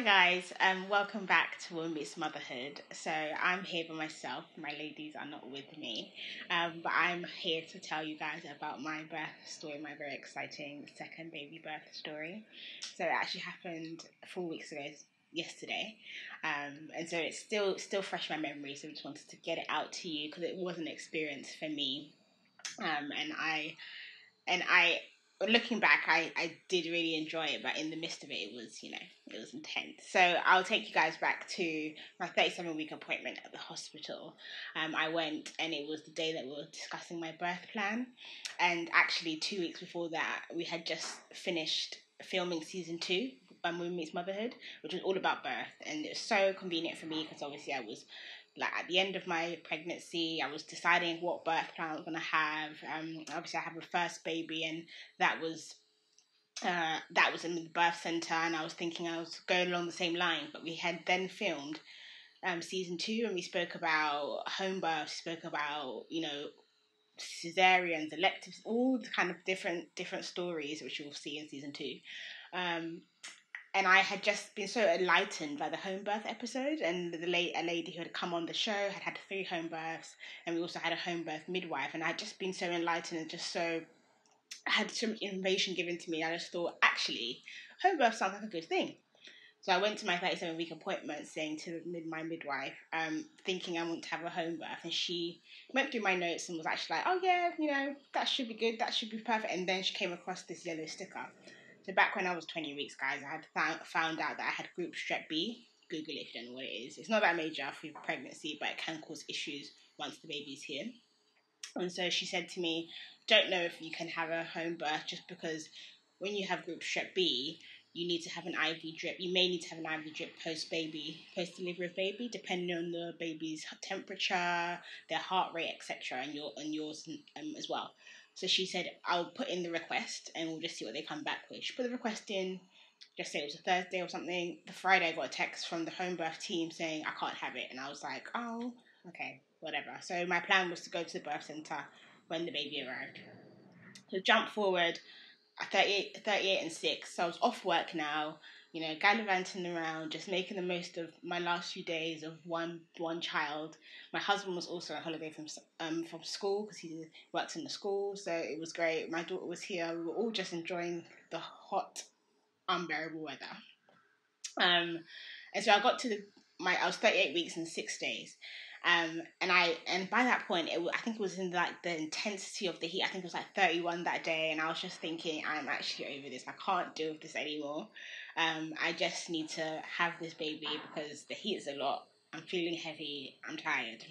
guys, welcome back to Woman Meets Motherhood. So I'm here by myself. My ladies are not with me, but I'm here to tell you guys about my birth story, my very exciting second baby birth story. So it actually happened 4 weeks ago, yesterday, and so it's still fresh in my memory. So I just wanted to get it out to you because it was an experience for me, and I looking back, I did really enjoy it, but in the midst of it, it was intense. So I'll take you guys back to my 37-week appointment at the hospital. I went, and it was the day that we were discussing my birth plan. And actually, 2 weeks before that, we had just finished filming season 2 of Woman Meets Motherhood, which was all about birth. And it was so convenient for me because obviously I was at the end of my pregnancy. I was deciding what birth plan I was going to have. Obviously I have a first baby, and that was in the birth centre, and I was thinking I was going along the same line. But we had then filmed season 2, and we spoke about home birth, spoke about cesareans, electives, all the kind of different stories which you'll see in season 2. And I had just been so enlightened by the home birth episode, and a lady who had come on the show had 3 home births, and we also had a home birth midwife, and I had just been so enlightened and I had so much information given to me. I just thought, actually, home birth sounds like a good thing. So I went to my 37-week appointment saying to my midwife, thinking I want to have a home birth, and she went through my notes and was actually like, oh yeah, that should be good, that should be perfect, and then she came across this yellow sticker. So back when I was 20 weeks, guys, I had found out that I had group strep B. Google it if you don't know what it is. It's not that major for pregnancy, but it can cause issues once the baby's here. And so she said to me, don't know if you can have a home birth, just because when you have group strep B, you need to have an IV drip. You may need to have an IV drip post-delivery of baby, depending on the baby's temperature, their heart rate, etc., and yours as well. So she said, I'll put in the request and we'll just see what they come back with. She put the request in, just say it was a Thursday or something. The Friday I got a text from the home birth team saying I can't have it. And I was like, oh, okay, whatever. So my plan was to go to the birth centre when the baby arrived. So jump forward, 38 and 6. So I was off work now, gallivanting around, just making the most of my last few days of one child. My husband was also on holiday from school because he works in the school, so it was great. My daughter was here. We were all just enjoying the hot, unbearable weather. And so I got to I was 38 weeks and 6 days. And by that point, I think it was in the intensity of the heat. I think it was 31 that day, and I was just thinking, I'm actually over this. I can't deal with this anymore. I just need to have this baby because the heat is a lot. I'm feeling heavy. I'm tired.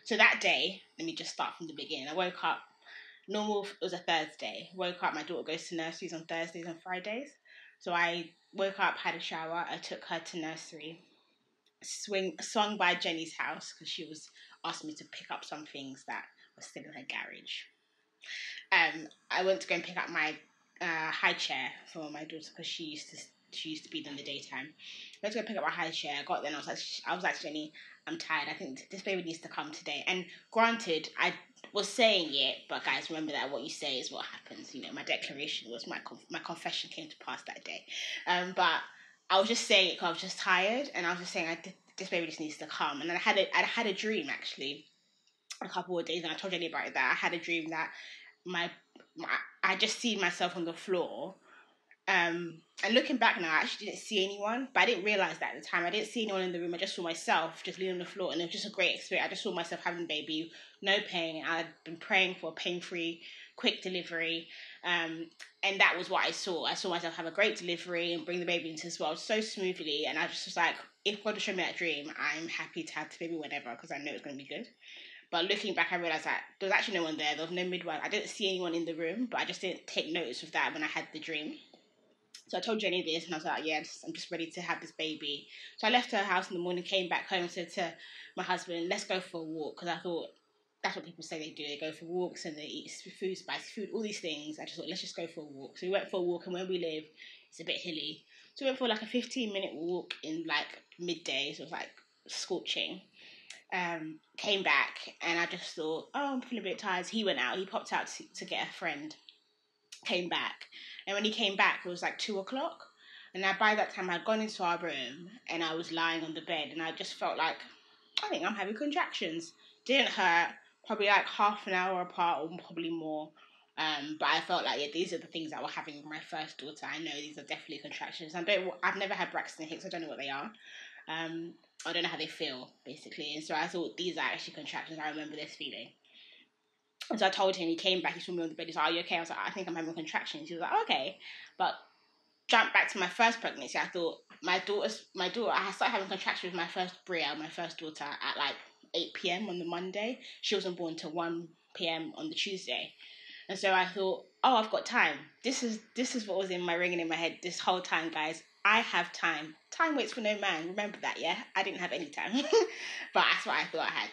So that day, let me just start from the beginning. I woke up. It was a Thursday. Woke up. My daughter goes to nurseries on Thursdays and Fridays. So I woke up, had a shower. I took her to nursery. Swung by Jenny's house because she was asked me to pick up some things that were still in her garage. I went to go and pick up my high chair for my daughter because she used to be there in the daytime. I went to go pick up my high chair. I got there and I was like, Jenny, I'm tired. I think this baby needs to come today. And granted, I was saying it, but guys, remember that what you say is what happens. My declaration was my confession came to pass that day. But I was just saying it because I was just tired, and I was just saying this baby just needs to come. And then I had a dream actually a couple of days, and I told Jenny about it, that I had a dream that I just seen myself on the floor. And looking back now, I actually didn't see anyone, but I didn't realise that at the time. I didn't see anyone in the room. I just saw myself just laying on the floor, and it was just a great experience. I just saw myself having a baby, no pain. I'd been praying for a pain-free, quick delivery, and that was what I saw. I saw myself have a great delivery and bring the baby into this world so smoothly, and I just was like, if God showed me that dream, I'm happy to have the baby whenever, because I know it's going to be good. But looking back, I realised that there was actually no one there. There was no midwife. I didn't see anyone in the room, but I just didn't take notice of that when I had the dream. So I told Jenny this, and I was like, yeah, I'm just ready to have this baby. So I left her house in the morning, came back home, and said to my husband, let's go for a walk, because I thought that's what people say they do. They go for walks and they eat food, spicy food, all these things. I just thought, let's just go for a walk. So we went for a walk, and where we live, it's a bit hilly. So we went for a 15-minute walk in midday, so it was scorching. Came back, and I just thought, oh, I'm feeling a bit tired. He went out. He popped out to get a friend. Came back, and when he came back, it was 2:00. And now by that time, I'd gone into our room and I was lying on the bed and I just felt like, I think I'm having contractions. Didn't hurt, probably like half an hour apart or probably more. But I felt like, yeah, these are the things that were having with my first daughter. I know these are definitely contractions. I've never had Braxton Hicks. I don't know what they are. I don't know how they feel, basically. And so I thought, these are actually contractions. I remember this feeling. And so I told him, he came back, he saw me on the bed, he's like, are you okay? I was like, I think I'm having contractions. He was like, okay. But jump back to my first pregnancy, I thought, my daughter, I started having contractions with my first Bria, my first daughter, at like 8 p.m. on the Monday. She wasn't born till 1 p.m. on the Tuesday. And so I thought, oh, I've got time. This is what was ringing in my head this whole time, guys. I have time. Time waits for no man. Remember that, yeah? I didn't have any time. But that's what I thought I had.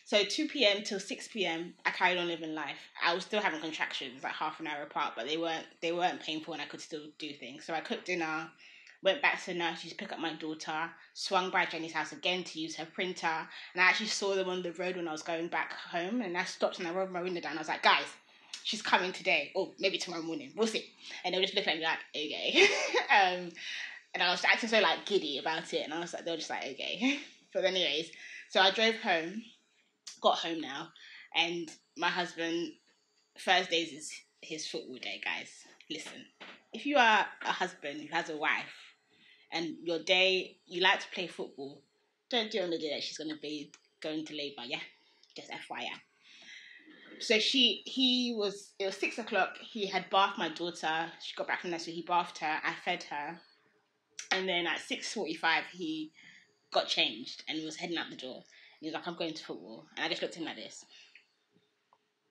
So 2 p.m. till 6 p.m, I carried on living life. I was still having contractions, like half an hour apart, but they weren't painful and I could still do things. So I cooked dinner, went back to the nursery to pick up my daughter, swung by Jenny's house again to use her printer, and I actually saw them on the road when I was going back home, and I stopped and I rolled my window down. I was like, guys, she's coming today, or maybe tomorrow morning, we'll see. And they were just looking at me like, okay. And I was acting so like giddy about it, and they were just like, okay. But anyways, so I drove home, got home now, and my husband, Thursdays is his football day, guys. Listen, if you are a husband who has a wife and your day, you like to play football, don't do it on the day that she's going to be going to labour, yeah? Just FYI. So it was 6 o'clock, he had bathed my daughter, she got back from nursery, he bathed her, I fed her, and then at 6:45 he got changed and was heading out the door. He was like, I'm going to football. And I just looked at him like this.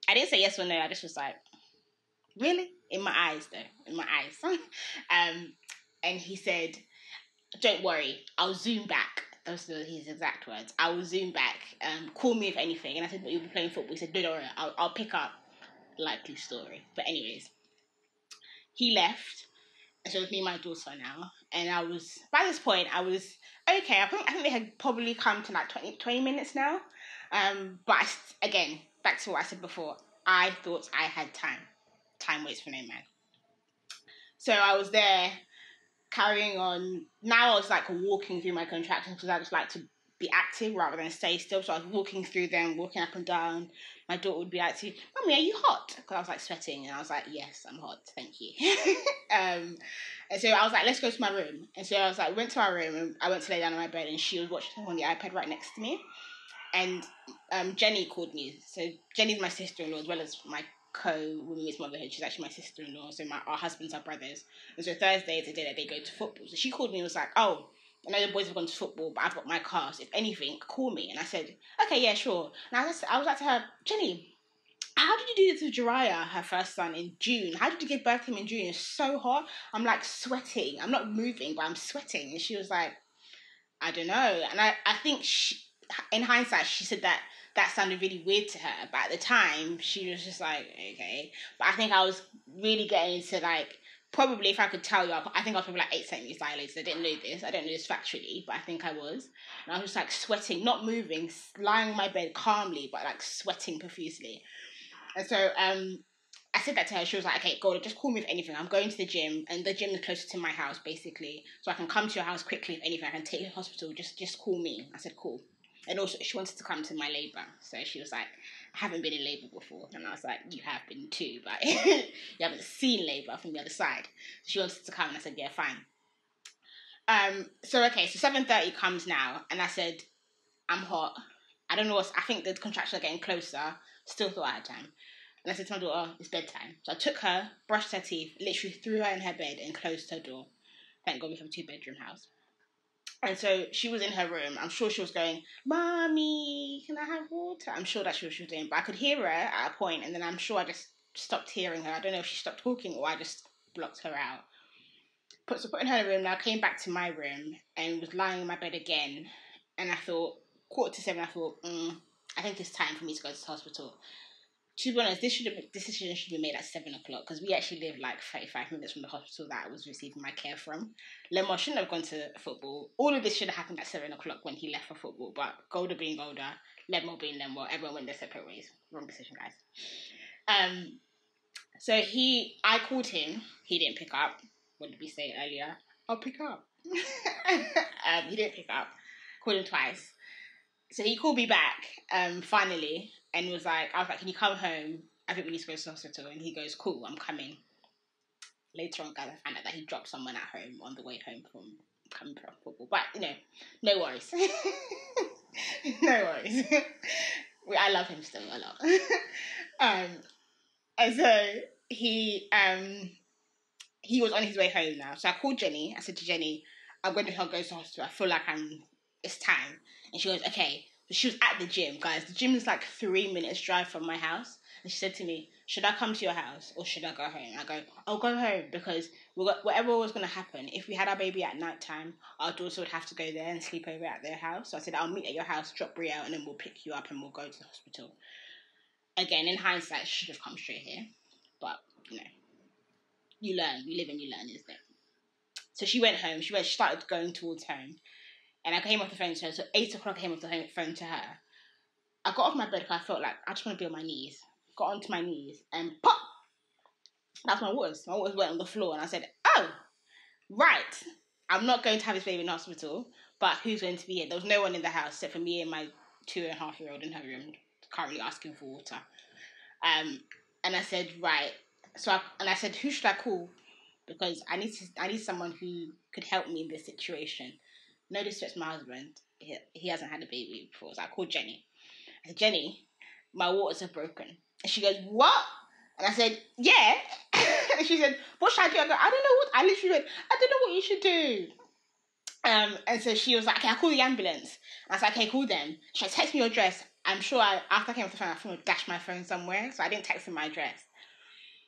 I didn't say yes or no. I just was like, really? In my eyes, though. In my eyes. And he said, don't worry. I'll zoom back. Those were his exact words. I will zoom back. Call me if anything. And I said, but you'll be playing football. He said, don't worry. I'll pick up. Likely story. But anyways, he left. And so it was me and my daughter now. And by this point, I was okay. I think they had probably come to like 20 minutes now. But again, back to what I said before, I thought I had time. Time waits for no man. So I was there carrying on. Now I was like walking through my contractions because I just like to be active rather than stay still. So I was walking through them, walking up and down. My daughter would be like, Mummy, are you hot? Because I was like sweating, and I was like, yes, I'm hot, thank you. And so I was like, let's go to my room. And so I was like, went to our room, and I went to lay down on my bed, and she was watching on the iPad right next to me. And Jenny called me. So Jenny's my sister-in-law as well as my co-woman meets motherhood. She's actually my sister-in-law. So our husbands are brothers. And so Thursday is the day that they go to football. So she called me and was like, oh, I know the boys have gone to football, but I've got my car. So if anything, call me. And I said, okay, yeah, sure. And I was like to her, Jenny, how did you do this with Jariah, her first son, in June? How did you give birth to him in June? It's so hot. I'm like sweating. I'm not moving, but I'm sweating. And she was like, I don't know. And I think in hindsight, she said that sounded really weird to her. But at the time, she was just like, okay. But I think I was really getting into like, probably if I could tell you, I think I was probably like 8 centimeters dilated. I didn't know this. I don't know this factually, but I think I was. And I was just like sweating, not moving, lying in my bed calmly, but like sweating profusely. And so I said that to her. She was like, okay, Golda, just call me if anything. I'm going to the gym, and the gym is closer to my house, basically. So I can come to your house quickly if anything. I can take you to the hospital. Just call me. I said, cool. And also, she wanted to come to my labour. So she was like, I haven't been in labour before. And I was like, you have been too, but you haven't seen labour from the other side. So she wanted to come, and I said, yeah, fine. So 7:30 comes now, and I said, I'm hot. I don't know I think the contractions are getting closer. Still thought I had time. And I said to my daughter, it's bedtime. So I took her, brushed her teeth, literally threw her in her bed and closed her door. Thank God we have a 2-bedroom house. And so she was in her room. I'm sure she was going, Mommy, can I have water? I'm sure that's what she was doing. But I could hear her at a point, and then I'm sure I just stopped hearing her. I don't know if she stopped talking or I just blocked her out. So put in her room, and I came back to my room and was lying in my bed again. And I thought, 6:45, I thought, I think it's time for me to go to the hospital. To be honest, this decision should be made at 7 o'clock because we actually live like 35 minutes from the hospital that I was receiving my care from. Lemon shouldn't have gone to football. All of this should have happened at 7 o'clock when he left for football, but Golda being Golda, Lemon being Lemon, everyone went their separate ways. Wrong decision, guys. So I called him. He didn't pick up. What did we say earlier? I'll pick up. He didn't pick up. Called him twice. So he called me back, finally, and I was like, can you come home? I think we need to go to the hospital. And he goes, cool, I'm coming. Later on, guys, I found out that he dropped someone at home on the way home from coming from football. But, no worries. No worries. I love him still a lot. And so he was on his way home now. So I called Jenny. I said to Jenny, I'm going to go to the hospital. I feel like it's time. And she goes, okay. So she was at the gym, guys. The gym is like 3 minutes drive from my house. And she said to me, should I come to your house or should I go home? I go, I'll go home because whatever was going to happen, if we had our baby at night time, our daughter would have to go there and sleep over at their house. So I said, I'll meet at your house, drop Brie out, and then we'll pick you up and we'll go to the hospital. Again, in hindsight, she should have come straight here. But, you learn. You live and you learn, isn't it? So she went home. She started going towards home. And I came off the phone to her. So 8 o'clock I came off the phone to her. I got off my bed because I felt like I just want to be on my knees. Got onto my knees and pop! That's my waters. My waters went on the floor and I said, oh, right. I'm not going to have this baby in the hospital, but who's going to be here? There was no one in the house except for me and my 2.5-year-old in her room, currently asking for water. And I said, right. I said, who should I call? Because I need someone who could help me in this situation. No disrespect to my husband. He hasn't had a baby before. So I called Jenny. I said, Jenny, my waters are broken. And she goes, what? And I said, yeah. And she said, what should I do? I go, I don't know what. I literally went, I don't know what you should do. And so she was like, okay, I'll call the ambulance. And I was like, okay, call them. She said, text me your address. I'm sure after I came off the phone, I thought I dashed my phone somewhere. So I didn't text him my address.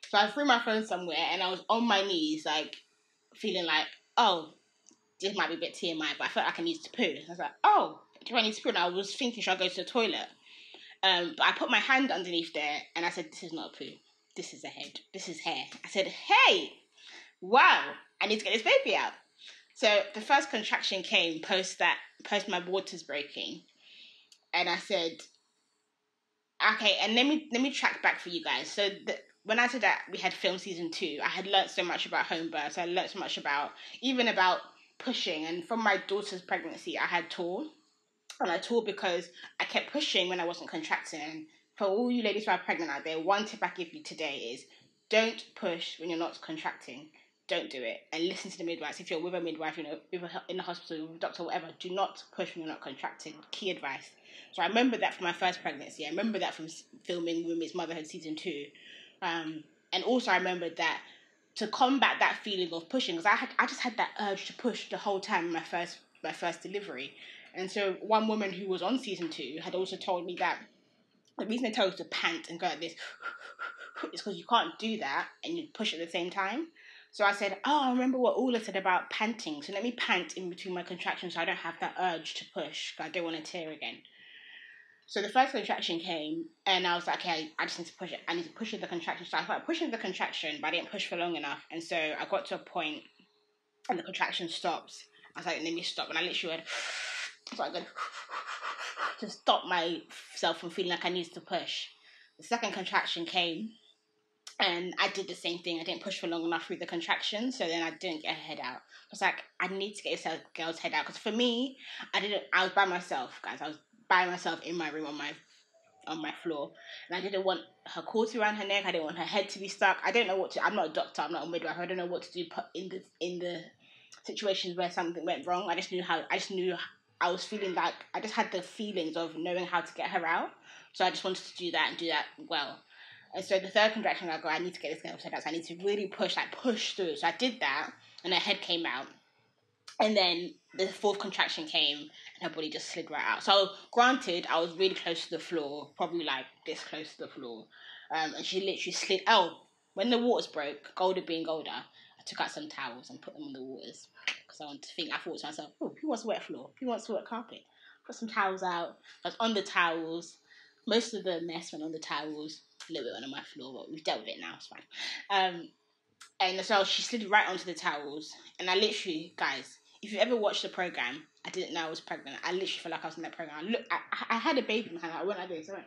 So I threw my phone somewhere and I was on my knees, like, feeling like, oh, this might be a bit TMI, but I felt like I needed to poo. I was like, oh, do I need to poo? And I was thinking, should I go to the toilet? But I put my hand underneath there and I said, this is not a poo. This is a head. This is hair. I said, hey, wow, I need to get this baby out. So the first contraction came post my waters breaking. And I said, okay, and let me track back for you guys. So when I said that we had filmed season 2, I had learnt so much about home births. I learnt so much about pushing. And from my daughter's pregnancy, I had tore. And I tore because I kept pushing when I wasn't contracting. And for all you ladies who are pregnant out there, one tip I give you today is don't push when you're not contracting. Don't do it. And listen to the midwives. If you're with a midwife, in the hospital, with a doctor, whatever, do not push when you're not contracting. Key advice. So I remember that from my first pregnancy. I remember that from filming Women's Motherhood season 2. And also I remembered that to combat that feeling of pushing, because I just had that urge to push the whole time in my first delivery. And so one woman who was on season 2 had also told me that the reason they tell you to pant and go like this is because you can't do that and you push at the same time. So I said, I remember what Ula said about panting. So let me pant in between my contractions so I don't have that urge to push because I don't want to tear again. So the first contraction came and I was like, okay, I just need to push it. I need to push the contraction. So I started pushing the contraction, but I didn't push for long enough. And so I got to a point and the contraction stops. I was like, let me stop. And I literally went, so I go to stop myself from feeling like I needed to push. The second contraction came and I did the same thing. I didn't push for long enough through the contraction, so then I didn't get her head out. I was like, I need to get this girl's head out. Because for me, I was by myself, guys. I was by myself in my room on my floor. And I didn't want her cord around her neck. I didn't want her head to be stuck. I don't know what to... I'm not a doctor. I'm not a midwife. I don't know what to do in the situations where something went wrong. I just knew I was feeling like... I just had the feelings of knowing how to get her out. So I just wanted to do that and do that well. And so the third contraction, I go, I need to get this girl's head out. So I need to really push through. So I did that, and her head came out. And then the fourth contraction came, and her body just slid right out. So granted, I was really close to the floor, probably like this close to the floor. And she literally slid. Oh, when the waters broke, Golda being Golda, I took out some towels and put them on the waters. Because I thought to myself, oh, who wants a wet floor? Who wants a wet carpet? Put some towels out. I was on the towels. Most of the mess went on the towels. A little bit went on my floor, but we've dealt with it now, it's fine. And so she slid right onto the towels. And I literally, guys, if you ever watched the program, I didn't know I was pregnant. I literally felt like I was in that program. I had a baby in my hand. I went like this. I went,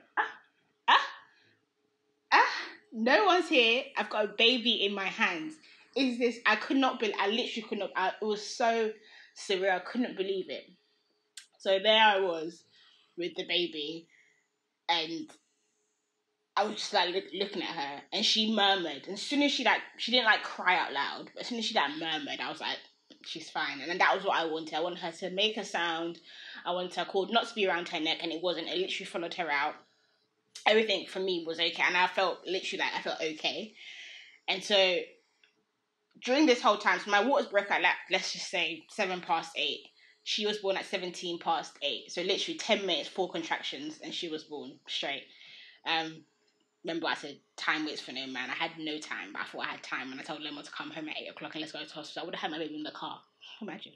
no one's here. I've got a baby in my hands. is this? I could not believe. I literally could not. It was so surreal. I couldn't believe it. So there I was with the baby, and I was just like looking at her, and she murmured. And as soon as she didn't like cry out loud, but as soon as she like murmured, I was like, she's fine. And then that was what I wanted. I wanted her to make a sound. I wanted her cord not to be around her neck, and it wasn't. It literally followed her out. Everything for me was okay, and I felt okay. And so during this whole time, so my waters broke at let's just say 8:07. She was born at 8:17. So literally 10 minutes, 4 contractions, and she was born straight. Remember I said time waits for no man. I had no time, but I thought I had time, and I told Lemon to come home at 8:00 and let's go to hospital. I would have had my baby in the car. Imagine.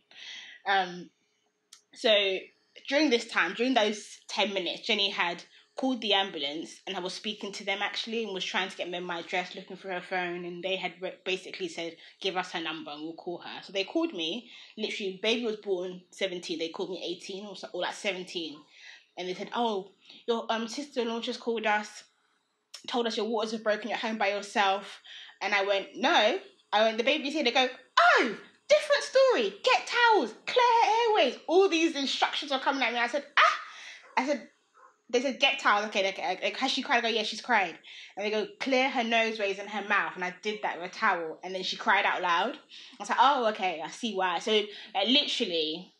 So during those 10 minutes, Jenny had called the ambulance, and I was speaking to them actually, and was trying to get them my address, looking for her phone, and they had basically said, give us her number and we'll call her. So they called me, literally, baby was born 17, they called me 18 or like 17, and they said, oh, your sister-in-law just called us, told us your waters were broken, you're home by yourself. And I went, no. The baby's here. They go, oh, different story. Get towels, clear her airways. All these instructions are coming at me. I said, they said, get towels. Okay. Has she cried? I go, yeah, she's cried. And they go, clear her noseways and her mouth. And I did that with a towel. And then she cried out loud. I was like, oh, okay, I see why. So literally,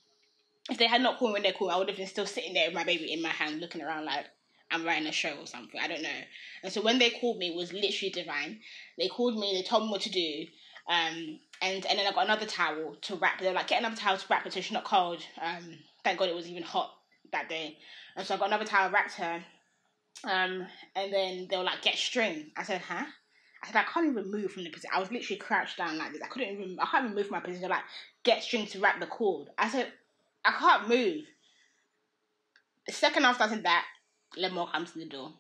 if they had not called me when they called, I would have been still sitting there with my baby in my hand, looking around like I'm writing a show or something. I don't know. And so when they called me, it was literally divine. They called me, they told me what to do. And then I got another towel to wrap. They were like, get another towel to wrap it so she's not cold. Thank God it was even hot that day. And so I got another towel, wrapped her. And then they were like, get string. I said, huh? I said, I can't even move from the position. I was literally crouched down like this. I can't even move from my position. They're like, get string to wrap the cord. I said, I can't move. The second I started that, Lemon comes to the door.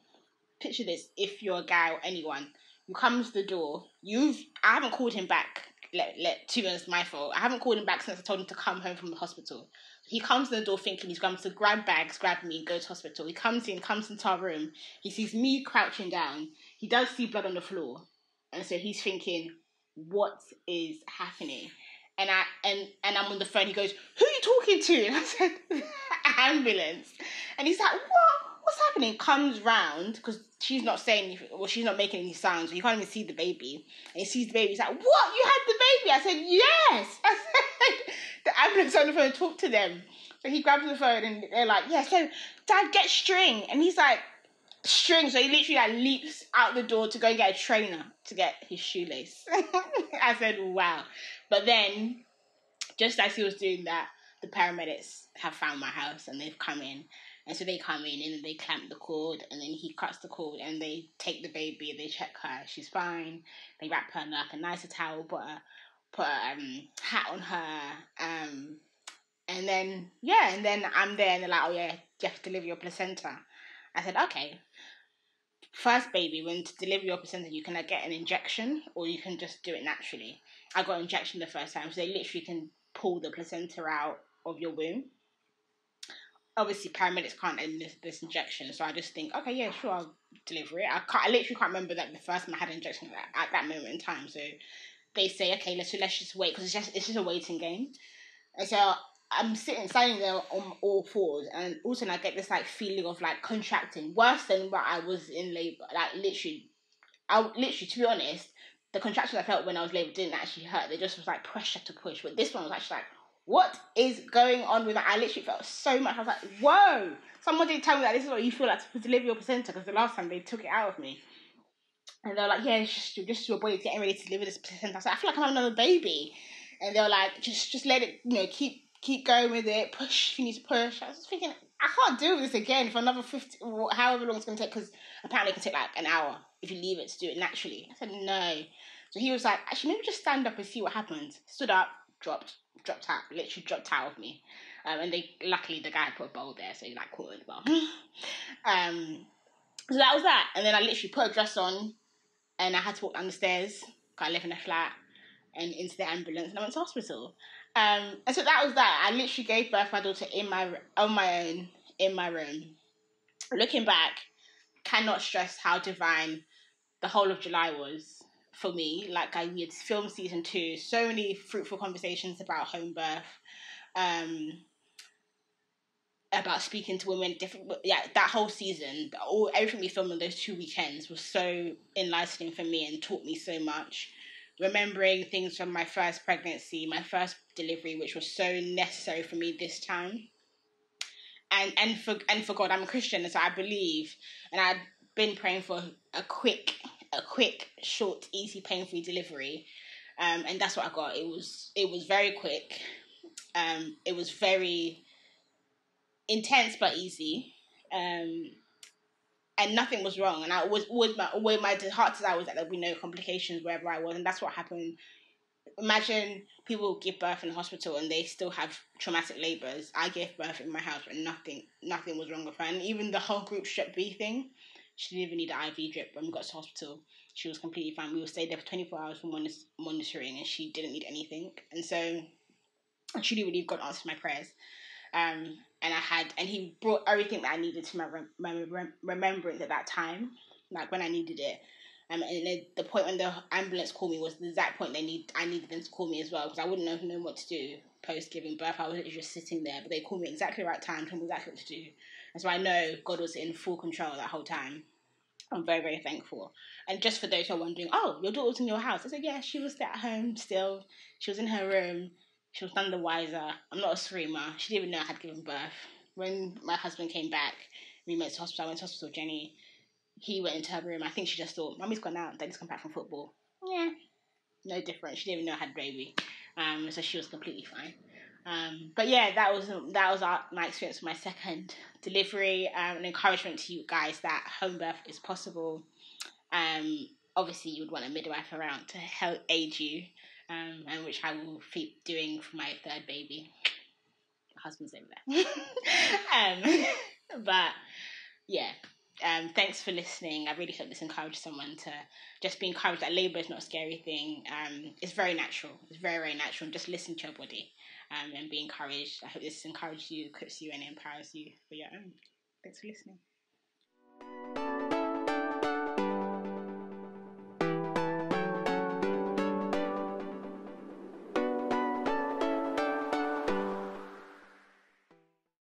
Picture this, if you're a guy or anyone, you come to the door, I haven't called him back, to be honest, my fault. I haven't called him back since I told him to come home from the hospital. He comes to the door thinking he's going to grab bags, grab me, go to hospital. He comes into our room, he sees me crouching down, he does see blood on the floor, and so he's thinking, what is happening? And I'm on the phone, he goes, who are you talking to? And I said, ambulance. And he's like, what? What's happening? Comes round, because she's not saying anything, well, she's not making any sounds, so you can't even see the baby. And he sees the baby, he's like, what? You had the baby? I said, yes! I said, the ambulance on the phone, talk to them. So he grabs the phone, and they're like, yeah, so, Dad, get string. And he's like, string? So he literally like leaps out the door to go and get a trainer to get his shoelace. I said, wow. But then, just as he was doing that, the paramedics have found my house, and they've come in. And so they come in and they clamp the cord, and then he cuts the cord, and they take the baby, they check her, she's fine. They wrap her in like a nicer towel, put a hat on her, and then I'm there, and they're like, oh yeah, you have to deliver your placenta. I said, okay. First baby, when to deliver your placenta, you can get an injection, or you can just do it naturally. I got an injection the first time, so they literally can pull the placenta out of your womb. Obviously, paramedics can't end this injection, so I just think, okay, yeah, sure, I'll deliver it. I literally can't remember that the first time I had an injection at that moment in time. So they say, okay, let's just wait, because it's just a waiting game. And so I'm standing there on all fours, and also I get this like feeling of like contracting, worse than what I was in labour. Like literally, to be honest, the contractions I felt when I was labour didn't actually hurt. They just was like pressure to push, but this one was actually like, what is going on with that? I literally felt so much. I was like, whoa! Someone didn't tell me that this is what you feel like to deliver your placenta, because the last time they took it out of me. And they were like, yeah, it's just your body's getting ready to deliver this placenta. I was like, I feel like I'm having another baby. And they were like, just let it, keep going with it. Push if you need to push. I was just thinking, I can't do this again for another 50, however long it's going to take, because apparently it can take like an hour if you leave it to do it naturally. I said, no. So he was like, actually, maybe just stand up and see what happens. Stood up, dropped out, literally dropped out of me. And luckily the guy put a bowl there, so he like caught it the bowl. So that was that. And then I literally put a dress on, and I had to walk down the stairs, because I live in a flat, and into the ambulance, and I went to hospital. And so that was that. I literally gave birth to my daughter on my own, in my room. Looking back, cannot stress how divine the whole of July was. for me. Like, we had filmed season 2, so many fruitful conversations about home birth, about speaking to women, different. Yeah, that whole season, everything we filmed on those 2 weekends was so enlightening for me and taught me so much. Remembering things from my first pregnancy, my first delivery, which was so necessary for me this time. And for God, I'm a Christian, and so I believe, and I'd been praying for a quick, short, easy, pain-free delivery, and that's what I got. It was very quick. It was very intense but easy, and nothing was wrong. And I was my heart desire was that there would be no complications wherever I was, and that's what happened. Imagine people give birth in the hospital and they still have traumatic labours. I gave birth in my house, but nothing was wrong with her. And even the whole group strep B thing, she didn't even need an IV drip. When we got to the hospital, she was completely fine. We were stayed there for 24 hours for monitoring, and she didn't need anything. And so I truly believe God answered my prayers. And he brought everything that I needed to my remembrance at that time, like when I needed it. And the point when the ambulance called me was the exact point I needed them to call me as well, because I wouldn't have known what to do post giving birth. I was just sitting there, but they called me exactly the right time, told me exactly what to do. And so I know God was in full control that whole time. I'm very, very thankful. And just for those who are wondering, oh, your daughter was in your house. I said, yeah, she was at home still. She was in her room. She was none the wiser. I'm not a screamer. She didn't even know I had given birth. When my husband came back, we went to hospital. I went to hospital with Jenny. He went into her room. I think she just thought, Mummy's gone out. Daddy's come back from football. Yeah, no different. She didn't even know I had a baby. So she was completely fine. But yeah, that was my experience with my second delivery. An encouragement to you guys that home birth is possible. Obviously, you would want a midwife around to help aid you, and which I will keep doing for my third baby. My husband's over there. But yeah. Thanks for listening. I really hope this encouraged someone to just be encouraged that labour is not a scary thing. It's very natural. It's very, very natural. Just listen to your body and be encouraged. I hope this encourages you, equips you, and empowers you for your own. Thanks for listening.